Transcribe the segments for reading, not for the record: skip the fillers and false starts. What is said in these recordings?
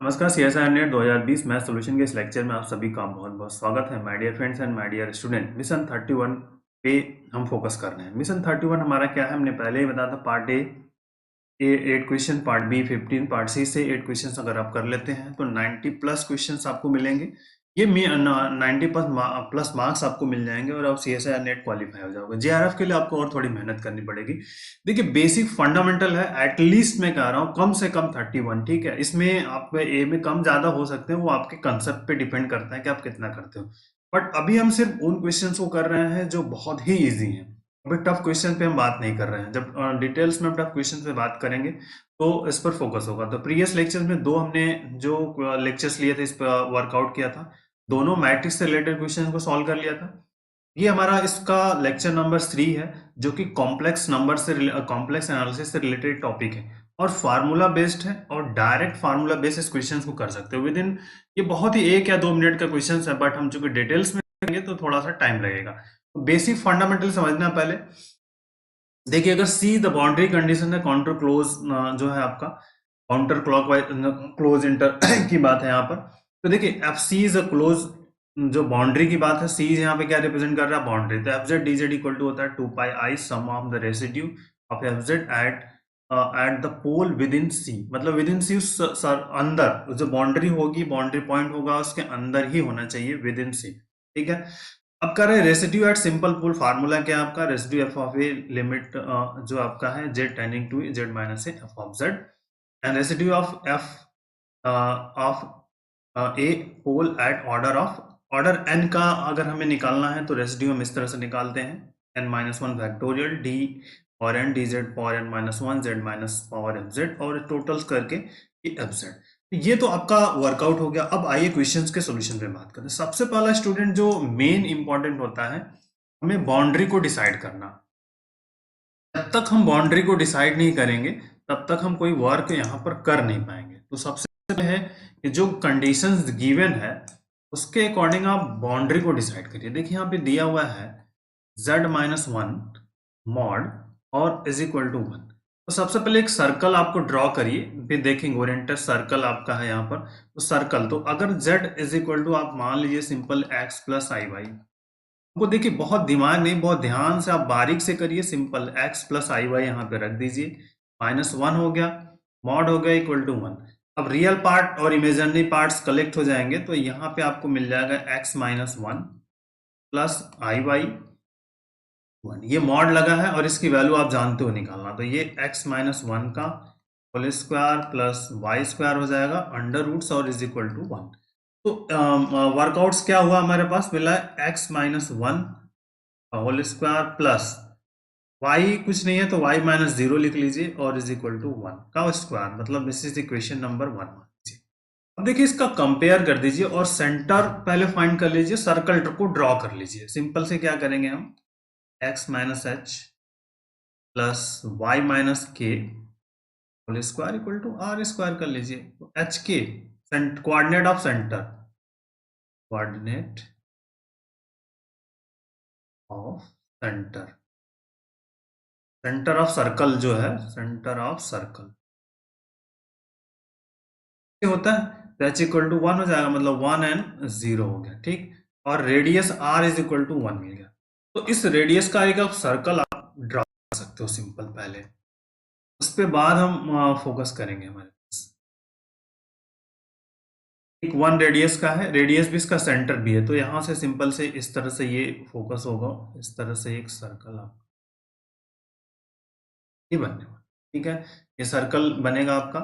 नमस्कार, CSI net 2020 math solution के इस लेक्चर में आप सभी का बहुत बहुत स्वागत है। My dear friends and my dear student, mission 31 पे हम फोकस कर रहे हैं। मिशन 31 हमारा क्या है, हमने पहले ही बताया था। Part A 8 question, part B 15, part C से 8 क्वेश्चन अगर आप कर लेते हैं तो 90 प्लस क्वेश्चन आपको मिलेंगे। ये 90 प्लस मार्क्स आपको मिल जाएंगे और आप सीएसआई नेट क्वालिफाई हो जाओगे। जेआरएफ के लिए आपको और थोड़ी मेहनत करनी पड़ेगी। देखिए, बेसिक फंडामेंटल है, एटलीस्ट मैं कह रहा हूँ कम से कम 31। ठीक है, इसमें आप ए में कम ज्यादा हो सकते हैं, वो आपके कंसेप्ट पे डिपेंड करता है कि आप कितना करते हो। बट अभी हम सिर्फ उन क्वेश्चंस को कर रहे हैं जो बहुत ही इजी हैं। अभी टफ क्वेश्चन पे हम बात नहीं कर रहे हैं। जब डिटेल्स में हम टफ क्वेश्चन पे बात करेंगे तो इस पर फोकस होगा। तो प्रीवियस लेक्चर में दो हमने जो लेक्चर्स लिए थे, इस पर वर्कआउट किया था। दोनों मैट्रिक्स से रिलेटेड क्वेश्चन को सॉल्व कर लिया था। ये हमारा इसका लेक्चर नंबर 3 है, जो कि कॉम्प्लेक्स नंबर से कॉम्प्लेक्स एनालिसिस से रिलेटेड टॉपिक है और फार्मूला बेस्ड है। और डायरेक्ट फार्मूला बेस्ड इस क्वेश्चन को कर सकते हो विद इन, ये बहुत ही 1 या 2 मिनट का क्वेश्चन है। बट हम चूंकि डिटेल्स में करेंगे तो थोड़ा सा टाइम लगेगा। तो बेसिक फंडामेंटल समझना पहले। देखिए, अगर सी द बाउंड्री कंडीशन है, काउंटर क्लोज जो है आपका, काउंटर क्लॉकवाइज क्लोज इंटर की बात है यहाँ पर। तो देखिए, F C is a close, जो बाउंड्री की बात है, सी यहाँ पे क्या रिप्रेजेंट कर रहा है, बाउंड्री। तो F Z D Z equal to होता है 2 pi i sum of the residue of F Z at the pole within C. मतलब विद इन सी, अंदर जो बाउंड्री होगी, बाउंड्री पॉइंट होगा, उसके अंदर ही होना चाहिए, विद इन सी। ठीक है। अब कर रहे हैं residue at simple pole. Formula क्या है आपका, residue F of A limit जो आपका है Z tending to Z minus A F of Z, and residue of F of A pole at order N का अगर हमें निकालना है तो रेसिड्यू हम इस तरह से निकालते हैं, N minus one factorial D और N D Z power N minus one Z minus power F Z, और टोटल्स करके ये एफ जेड। ये तो आपका वर्कआउट हो गया। अब आइए क्वेश्चंस के सॉल्यूशन पे बात करते हैं। सबसे पहला स्टूडेंट जो मेन इंपॉर्टेंट होता है, हमें बाउंड्री को डिसाइड करना। जब तक हम बाउंड्री को डिसाइड नहीं करेंगे तब तक हम कोई वर्क यहाँ पर कर नहीं पाएंगे। तो सबसे पहले है कि जो कंडीशंस गिवन है उसके अकॉर्डिंग आप बाउंड्री को डिसाइड करिए। देखिए, यहाँ पे दिया हुआ है z माइनस वन मॉड और इज इक्वल टू वन। तो सबसे पहले एक सर्कल आपको ड्रॉ करिए, फिर देखेंगे ओरिएंटेड सर्कल आपका है यहाँ पर। तो सर्कल, तो अगर z इज इक्वल टू आप मान लीजिए सिंपल x प्लस आई वाई, को देखिए बहुत दिमाग नहीं, बहुत ध्यान से आप बारीक से करिए। सिंपल x प्लस आई वाई यहाँ पे रख दीजिए, माइनस वन हो गया, मॉड हो गया इक्वल टू वन। अब रियल पार्ट और इमेजिनरी पार्ट्स कलेक्ट हो जाएंगे तो यहाँ पे आपको मिल जाएगा x माइनस वन प्लस आई वाई वन। ये मॉड लगा है और इसकी वैल्यू आप जानते हो निकालना। तो ये x माइनस वन का whole square plus Y square हो जाएगा अंडर रूट्स और इज इक्वल टू वन। तो वर्कआउट्स क्या हुआ, हमारे पास मिला है x minus one whole square plus y कुछ नहीं है तो y माइनस जीरो लिख लीजिए और इज इक्वल टू वन का स्क्वायर। मतलब this is equation number one. अब देखिए, इसका कंपेयर कर दीजिए और सेंटर पहले फाइंड कर लीजिए, सर्कल को ड्रॉ कर लीजिए। सिंपल से क्या करेंगे हम, x minus H plus Y minus K whole square equal to R square कर लीजिए। तो H K coordinate of centre, coordinate of centre, centre of circle जो है, सेंटर ऑफ सर्कल होता है तो एच इक्वल टू वन हो जाएगा। मतलब वन एंड जीरो हो गया। ठीक, और radius R is equal to one मिल गया। तो इस रेडियस का एक सर्कल आप ड्रा कर सकते हो सिंपल। पहले उस पे बाद हम फोकस करेंगे। हमारे पास एक वन रेडियस का है, रेडियस भी इसका सेंटर भी है। तो यहां से सिंपल से इस तरह से ये फोकस होगा, इस तरह से एक सर्कल आप ये बनने वाला। ठीक है, ये सर्कल बनेगा आपका।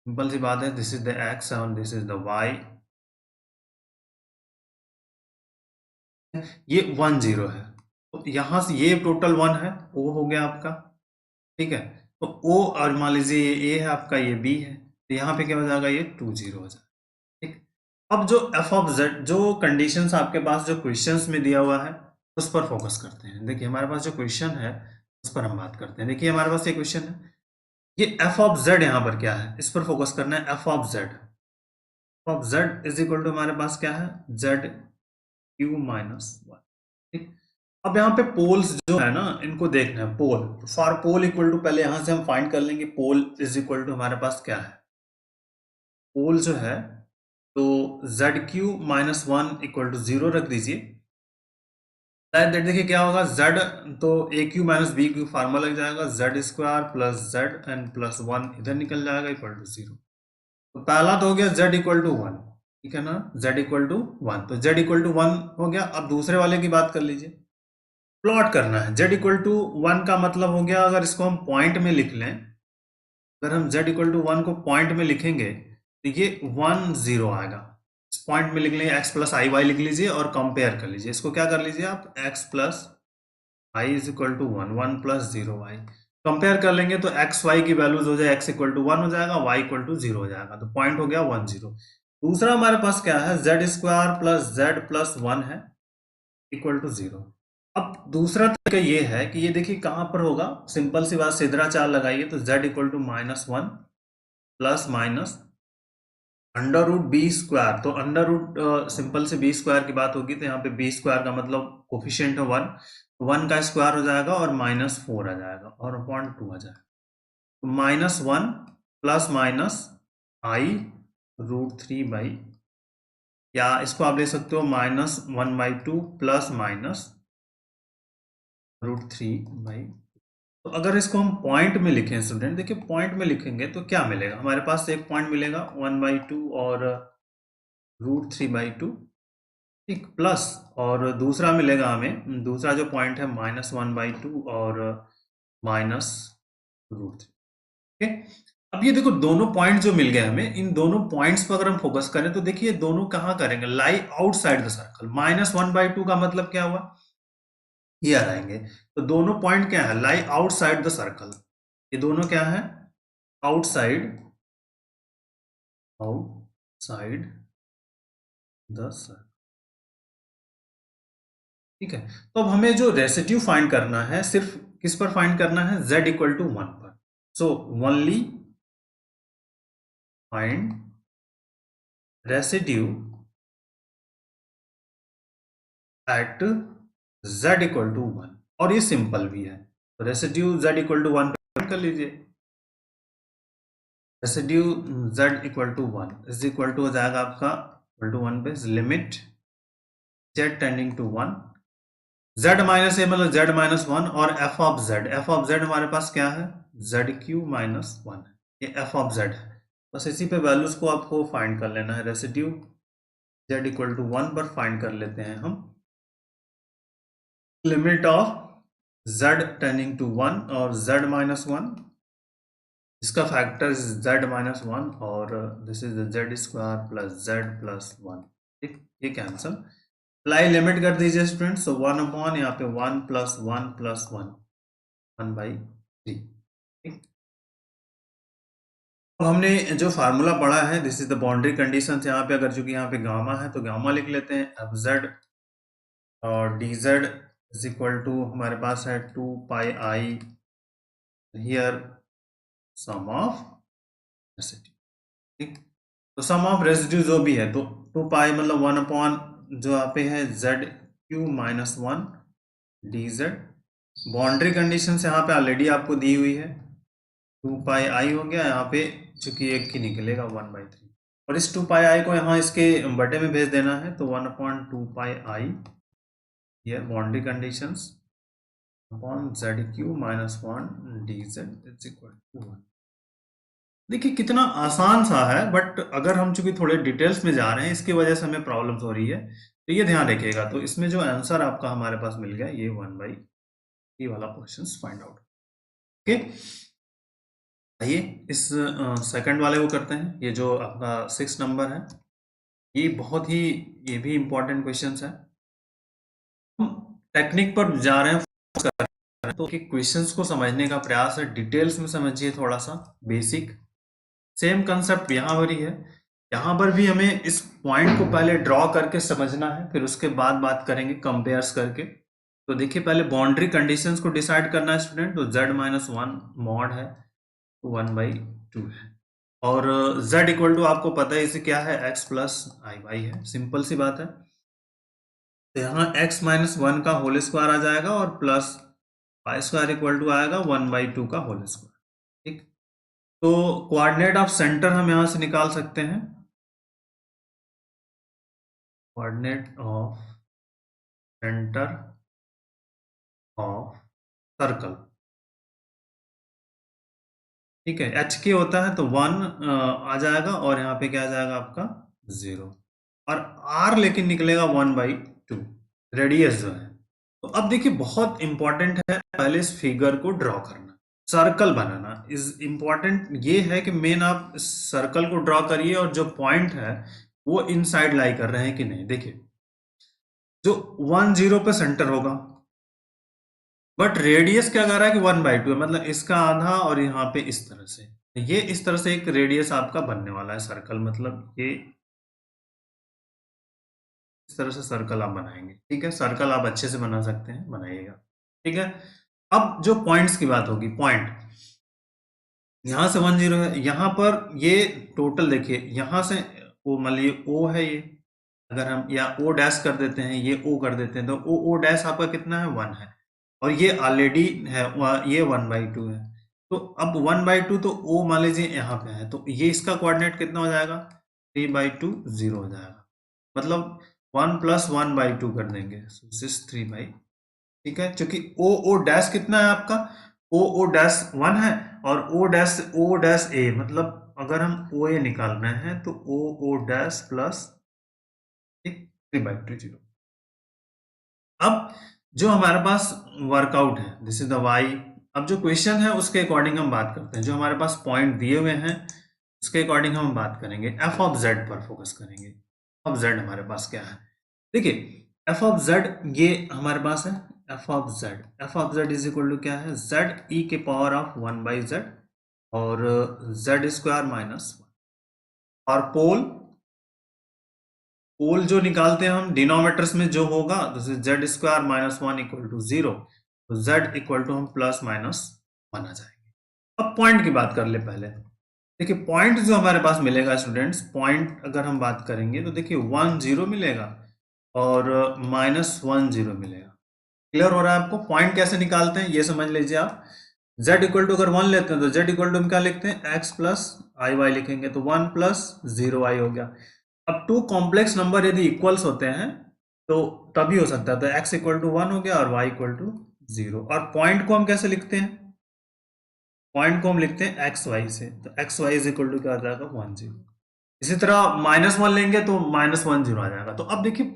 सिंपल सी बात है, दिस इज द एक्स और दिस इज द वाई। ये वन जीरो है तो यहां से ये टोटल वन है, ओ हो गया आपका। ठीक है, तो ओ और मान लीजिए ये ए है आपका, ये बी है, तो यहाँ पे क्या हो जाएगा, ये टू जीरो हो जाएगा। ठीक, अब जो एफ ऑफ जेड, जो कंडीशंस आपके पास जो क्वेश्चंस में दिया हुआ है उस पर फोकस करते हैं। देखिए, हमारे पास जो क्वेश्चन है उस पर हम बात करते हैं। देखिए, हमारे पास ये क्वेश्चन है, ये एफ ऑफ जेड यहाँ पर क्या है, इस पर फोकस करना है। F of Z, of Z is equal to हमारे पास क्या है, जेड क्यू माइनस वन। ठीक, अब यहाँ पे पोल्स जो है ना, इनको देखना है। पोल, फॉर पोल इक्वल टू, पहले यहां से हम फाइंड कर लेंगे पोल इज इक्वल टू हमारे पास क्या है, पोल जो है तो ZQ माइनस 1 इक्वल टू 0 रख दीजिए। दैट देखिए क्या होगा, Z तो AQ माइनस BQ फार्मूला लग जाएगा, Z square plus ZN plus 1 इधर निकल जाएगा इक्वल टू 0। तो पहला तो हो गया Z इक्वल टू 1, ठीक है ना, Z इक्वल टू 1, तो Z इक्वल टू 1 हो गया। अब दूसरे वाले की बात कर लीजिए, प्लॉट करना है। Z इक्वल टू 1 का मतलब हो गया, अगर इसको हम पॉइंट में लिख लें, अगर हम Z इक्वल टू 1 को पॉइंट में लिखेंगे तो ये 1 0 आएगा। इस पॉइंट में लिख लेंगे, x प्लस आई वाई लिख लीजिए और कंपेयर कर लीजिए। इसको क्या कर लीजिए आप, x plus I is equal to 1, 1 plus 0 Y compare कर लेंगे तो एक्स वाई की वैल्यूज हो जाए, x इक्वल टू 1 हो जाएगा, y इक्वल टू 0 हो जाएगा, तो पॉइंट हो गया 1 0। दूसरा हमारे पास क्या है, Z square plus Z plus 1 है इक्वल टू 0। अब दूसरा तरीका ये है कि ये देखिए कहां पर होगा, सिंपल सी बात, सिद्रा चाल लगाइए तो Z equal to minus 1 plus minus under root B square, तो अंडर रूट सिंपल से बी स्क्वायर की बात होगी तो यहाँ पे बी स्क्वायर का मतलब कोफिशिएंट है 1, 1 का स्क्वायर हो जाएगा और माइनस 4 आ जाएगा और अपॉन 2 आ जाएगा, तो minus 1 plus minus I root 3 by, या इसको आप ले सकते हो minus 1 by 2 plus minus root 3 by. तो अगर इसको हम पॉइंट में लिखें स्टूडेंट, देखिए पॉइंट में लिखेंगे तो क्या मिलेगा, हमारे पास एक पॉइंट मिलेगा 1 बाई 2 और रूट 3 बाई 2, ठीक, प्लस और दूसरा मिलेगा हमें, दूसरा जो पॉइंट है माइनस 1 बाई 2 और माइनस रूट 3, ठीक। अब ये देखो दोनों पॉइंट जो मिल गए हमें, इन दोनों पॉइंट्स पर अगर हम फोकस करें तो देखिए दोनों कहां करेंगे, lie outside the circle. Minus 1 by 2 का मतलब क्या हुआ, ये आ जाएंगे, तो दोनों पॉइंट क्या है, लाई आउटसाइड द सर्कल, ये दोनों क्या है, आउटसाइड, आउटसाइड द सर्कल, ठीक है। तो अब हमें जो रेसिड्यू फाइंड करना है, सिर्फ किस पर फाइंड करना है, Z इक्वल टू 1 पर। So only find residue at Z equal to 1, और ये सिंपल भी है, तो रेसिड्यू Z इक्वल टू 1 पे कर लीजिए। Residue Z equal to 1 is equal to हो जाएगा आपका इक्वल टू 1 पे limit Z tending to 1, Z minus A मतलब Z माइनस 1 और f ऑफ Z हमारे पास क्या है, ZQ माइनस 1, ये f ऑफ Z है। बस इसी पे वैल्यूज को आपको फाइंड कर लेना है, रेसिड्यू Z इक्वल टू 1 पर फाइंड कर लेते हैं हम limit of Z tending to 1 और Z माइनस 1, इसका फैक्टर Z माइनस 1 और this is Z square plus Z plus 1, ठीक, ये कैंसल, अप्लाई लिमिट कर दीजिए स्टूडेंट, सो 1 अपॉन यहाँ पे 1 प्लस 1 प्लस 1, 1 बाई 3, ठीक। अब हमने जो फार्मूला पढ़ा है, this is the boundary condition, यहाँ पे अगर चूंकि यहाँ पे गामा है तो गामा लिख लेते हैं, एफ जेड और D Z is equal to हमारे पास है 2 pi I here sum of residue, ठीक। तो सम ऑफ रेसिड्यू जो भी है तो 2 पाई मतलब 1 अपॉन जो यहाँ पे है Z Q minus 1 D Z, boundary condition यहाँ पे ऑलरेडी आपको दी हुई है, 2 पाई आई हो गया, यहाँ पे चूंकि एक ही निकलेगा 1 बाई 3, और इस 2 पाई आई को यहाँ इसके बटे में भेज देना है, तो 1 upon 2 pi I here boundary conditions upon Z Q minus 1 D Z is equal to 1। देखिए कितना आसान सा है, बट अगर हम चूंकि थोड़े डिटेल्स में जा रहे हैं इसकी वजह से हमें प्रॉब्लम्स हो रही है, तो ये ध्यान रखिएगा। तो इसमें जो आंसर आपका हमारे पास मिल गया ये 1 बाई 3 वाला क्वेश्चन फाइंड आउट, ओके। आइए इस सेकंड वाले को करते हैं, ये जो आपका 6 नंबर है, ये बहुत ही, ये भी इंपॉर्टेंट क्वेश्चंस है। हम टेक्निक पर जा रहे हैं, focus कर रहे हैं, तो क्वेश्चंस को समझने का प्रयास है, डिटेल्स में समझिए, थोड़ा सा बेसिक, सेम कंसेप्ट यहाँ पर ही है। यहाँ पर भी हमें इस पॉइंट को पहले ड्रॉ करके समझना है, फिर उसके बाद बात करेंगे कंपेयर्स करके। तो देखिए पहले बाउंड्री कंडीशंस को डिसाइड करना है स्टूडेंट, तो z माइनस 1 मॉड है 1 बाई 2 है, और z इक्वल टू आपको पता है इसे क्या है, x प्लस आई वाई है, सिंपल सी बात है। तो यहाँ x माइनस 1 का होल स्क्वायर आ जाएगा और plus Y square equal to आएगा 1 बाई 2 का होल स्क्वायर, ठीक। तो कोऑर्डिनेट ऑफ सेंटर हम यहां से निकाल सकते हैं, coordinate of centre of circle, ठीक है। एच के होता है तो 1 आ जाएगा और यहाँ पे क्या आ जाएगा आपका 0, और आर लेकिन निकलेगा 1/2, रेडियस जो है। तो अब देखिए बहुत इंपॉर्टेंट है पहले इस फिगर को ड्रॉ करना, सर्कल बनाना इज इंपॉर्टेंट। ये है कि मेन आप सर्कल को ड्रॉ करिए और जो पॉइंट है वो इनसाइड लाई कर रहे हैं कि नहीं। देखिए जो 1 0 पे सेंटर होगा, बट रेडियस क्या कर रहा है कि 1/2 है, मतलब इसका आधा और यहाँ पे इस तरह से, ये इस तरह से एक रेडियस आपका बनने वाला है सर्कल, मतलब ये इस तरह से सर्कल आप बनाएंगे, ठीक है। सर्कल आप अच्छे से बना सकते हैं, बनाइएगा, ठीक है। अब जो पॉइंट्स की बात होगी, पॉइंट यहां से 1 0 है, यहां पर ये टोटल देखिए, यहां से ओ मान लीजिए ओ है ये, अगर हम या ओ डैश कर देते हैं, ये ओ कर देते हैं, तो ओ डैश आपका कितना है 1 है, और ये ऑलरेडी है ये 1/2 है। तो अब 1/2 तो ओ मान लीजिए यहाँ पे है, तो ये इसका कोऑर्डिनेट कितना हो जाएगा 3/2 0 हो जाएगा, मतलब 1 + 1/2 कर देंगे, 3/, ठीक है। क्योंकि ओ डैश कितना है आपका, ओ डैश 1 है, और ओ डैश ए, मतलब अगर हम ओ ए निकाल रहे हैं तो ओ डैश प्लस 3/2 0। अब जो हमारे पास वर्कआउट है, दिस इज द वाई। अब जो क्वेश्चन है उसके अकॉर्डिंग हम बात करते हैं, जो हमारे पास पॉइंट दिए हुए हैं उसके अकॉर्डिंग हम बात करेंगे, एफ ऑफ जेड पर फोकस करेंगे। एफ ऑफ जेड हमारे पास क्या है, देखिए एफ ऑफ जेड ये हमारे पास है, F of Z is equal to क्या है, जेड ई के पावर ऑफ 1/z और जेड स्क्वायर माइनस 1, और पोल जो निकालते हैं हम डिनोमिनेटर्स में जो होगा, तो Z square minus 1 equal to 0, तो जेड इक्वल टू हम प्लस माइनस 1 आ जाएंगे। अब पॉइंट की बात कर ले पहले, देखिए पॉइंट जो हमारे पास मिलेगा स्टूडेंट्स, पॉइंट अगर हम बात करेंगे तो देखिए 1 0 मिलेगा और -1 0 मिलेगा। क्लियर हो रहा है आपको, पॉइंट कैसे निकालते हैं ये समझ लीजिए आप। z इक्वल टू अगर 1 लेते हैं तो z इक्वल टू हम क्या लिखते हैं, x प्लस आई वाई लिखेंगे, तो 1 + 0i हो गया। अब टू कॉम्प्लेक्स नंबर यदि इक्वल्स होते हैं तो तभी हो सकता है, तो x इक्वल टू 1 हो गया और y इक्वल टू 0। और पॉइंट को हम कैसे लिखते हैं, पॉइंट को हम लिखते हैं एक्स वाई से, तो X Y is equal to क्या आ जाएगा 1 0। इसी तरह -1 लेंगे तो -1 0 आ जाएगा। तो अब देखिए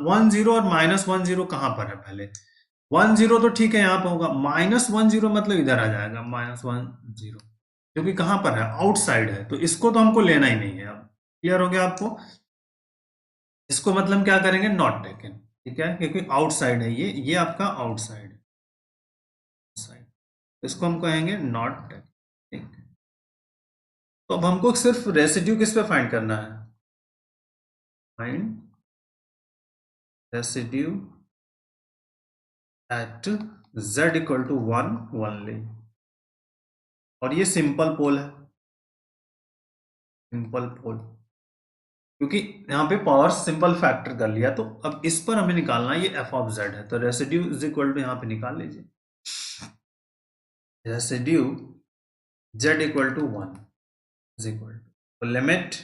1 0 और -1 0 कहां पर है, पहले 1 0 तो ठीक है यहाँ पे होगा, -1 0 मतलब इधर आ जाएगा -1 0, क्योंकि कहां पर है, आउटसाइड है, तो इसको तो हमको लेना ही नहीं है। अब क्लियर हो गया आपको, इसको मतलब क्या करेंगे, नॉट टेकन, ठीक है, क्योंकि आउटसाइड है, ये आपका आउटसाइड है, इसको हम कहेंगे नॉट टेकन, ठीक। तो अब हमको सिर्फ रेसिड्यू किस पे फाइंड करना है, find residue at z equal to 1 only, और ये सिंपल पोल है, सिंपल पोल, क्योंकि यहाँ पे पावर सिंपल फैक्टर कर लिया, तो अब इस पर हमें निकालना है, ये एफ ऑफ जेड है, तो रेसिड्यू इज इक्वल टू यहाँ पे निकाल लीजिए, residue z equal to 1 is equal to limit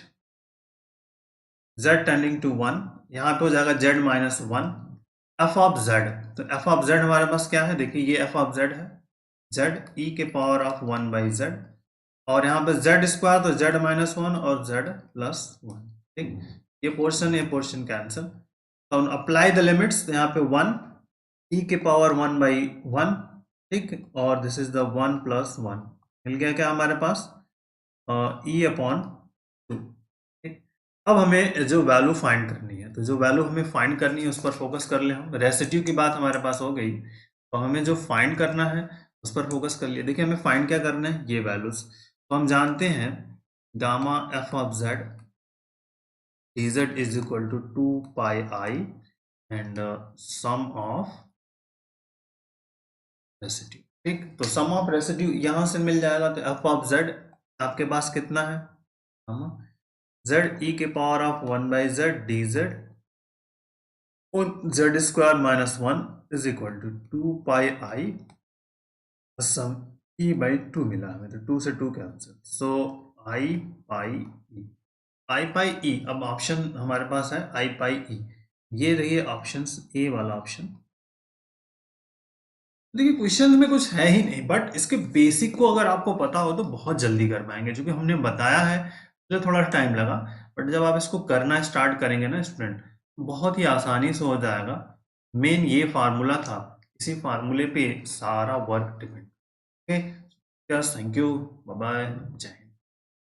z tending to 1, यहाँ पे हो जाएगा z -1 एफ ऑफ जेड। तो एफ ऑफ जेड हमारे पास क्या है, देखिए ये एफ ऑफ जेड है, z e के पावर ऑफ 1/z, और यहाँ पे z स्क्वायर तो z -1 और z +1, ठीक। ये पोर्शन कैंसिल, तो अप्लाई द लिमिट्स, यहाँ पे 1 e के पावर 1/1, ठीक, और दिस इज द 1 + 1, मिल गया क्या हमारे पास e/2, ठीक। अब हमें जो वैल्यू फाइंड करनी है, तो जो वैल्यू हमें फाइंड करनी है उस पर फोकस कर ले हम, रेसिड्यू की बात हमारे पास हो गई, तो हमें जो फाइंड करना है उस पर फोकस कर लिए। देखिए हमें फाइंड क्या करना है, ये वैल्यूज, तो हम जानते हैं gamma F of Z dz is equal to 2πi and sum of residue, ठीक। तो सम ऑफ रेसिड्यू यहां से मिल जाएगा, तो एफ ऑफ जेड आपके पास कितना है, z e के power of 1/z dz z square -1 is equal to 2πi सम e/2 मिला हमें, तो 2 से 2 cancel, so i pi e, i pi e। अब ऑप्शन हमारे पास है i पाई e, ये रही ऑप्शंस, ए वाला ऑप्शन। देखिए क्वेश्चन में कुछ है ही नहीं, बट इसके बेसिक को अगर आपको पता हो तो बहुत जल्दी कर पाएंगे, क्योंकि हमने बताया है तो थोड़ा टाइम लगा, बट जब आप इसको करना स्टार्ट करेंगे ना स्टूडेंट, बहुत ही आसानी से हो जाएगा। मेन ये फार्मूला था, इसी फार्मूले पे सारा work depend. Okay, thank you, bye bye, जय हिंद।